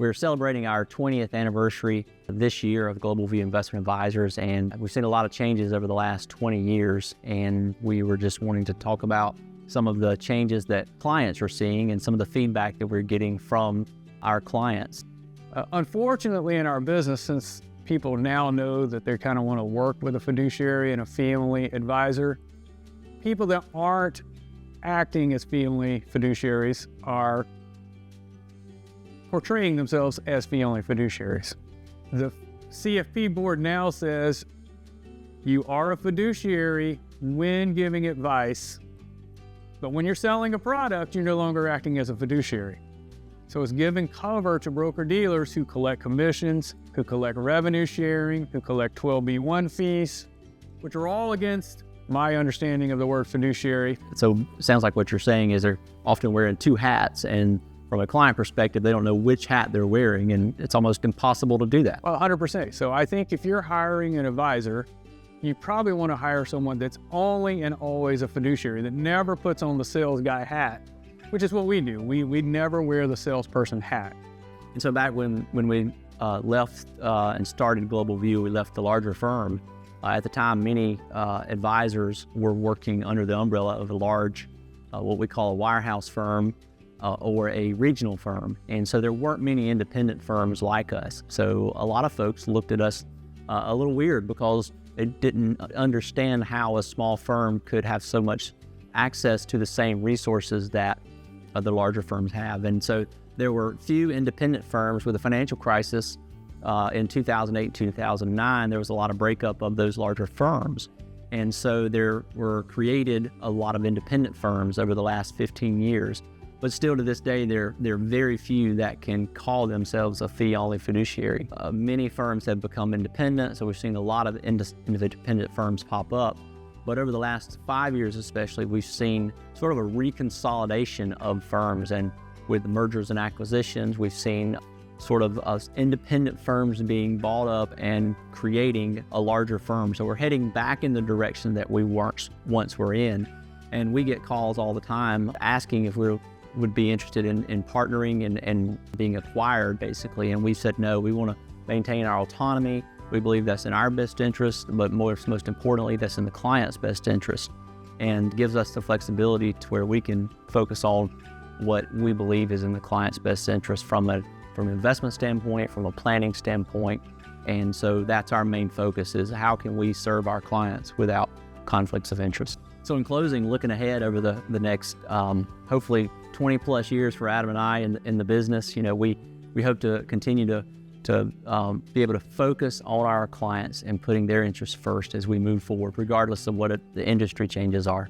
We're celebrating our 20th anniversary this year of Global View Investment Advisors, and we've seen a lot of changes over the last 20 years, and we were just wanting to talk about some of the changes that clients are seeing and some of the feedback that we're getting from our clients. Unfortunately, in our business, since people now know that they kind of want to work with a fiduciary and a family advisor, people that aren't acting as family fiduciaries are portraying themselves as fee-only fiduciaries. The CFP board now says you are a fiduciary when giving advice, but when you're selling a product, you're no longer acting as a fiduciary. So it's giving cover to broker-dealers who collect commissions, who collect revenue sharing, who collect 12B1 fees, which are all against my understanding of the word fiduciary. So it sounds like what you're saying is they're often wearing two hats, and from a client perspective, they don't know which hat they're wearing, and it's almost impossible to do that. Well, 100%. So I think if you're hiring an advisor, you probably want to hire someone that's only and always a fiduciary, that never puts on the sales guy hat, which is what we do. We never wear the salesperson hat. And so back when we left and started Global View, we left the larger firm. At the time, many advisors were working under the umbrella of a large, what we call a wirehouse firm, or a regional firm. And so there weren't many independent firms like us. So a lot of folks looked at us a little weird because they didn't understand how a small firm could have so much access to the same resources that the larger firms have. And so there were few independent firms. With the financial crisis in 2008, 2009, there was a lot of breakup of those larger firms. And so there were created a lot of independent firms over the last 15 years. But still to this day, there are very few that can call themselves a fee-only fiduciary. Many firms have become independent, so we've seen a lot of independent firms pop up. But over the last 5 years especially, we've seen sort of a reconsolidation of firms. And with mergers and acquisitions, we've seen sort of independent firms being bought up and creating a larger firm. So we're heading back in the direction that we once were in. And we get calls all the time asking if we would be interested in partnering and being acquired, basically. And we said no, we want to maintain our autonomy. We believe that's in our best interest, but most importantly, that's in the client's best interest, and gives us the flexibility to where we can focus on what we believe is in the client's best interest from an investment standpoint, from a planning standpoint. And so that's our main focus, is how can we serve our clients without conflicts of interest. So in closing, looking ahead over the next, hopefully 20 plus years for Adam and I in the business, we hope to continue to be able to focus on our clients and putting their interests first as we move forward, regardless of what the industry changes are.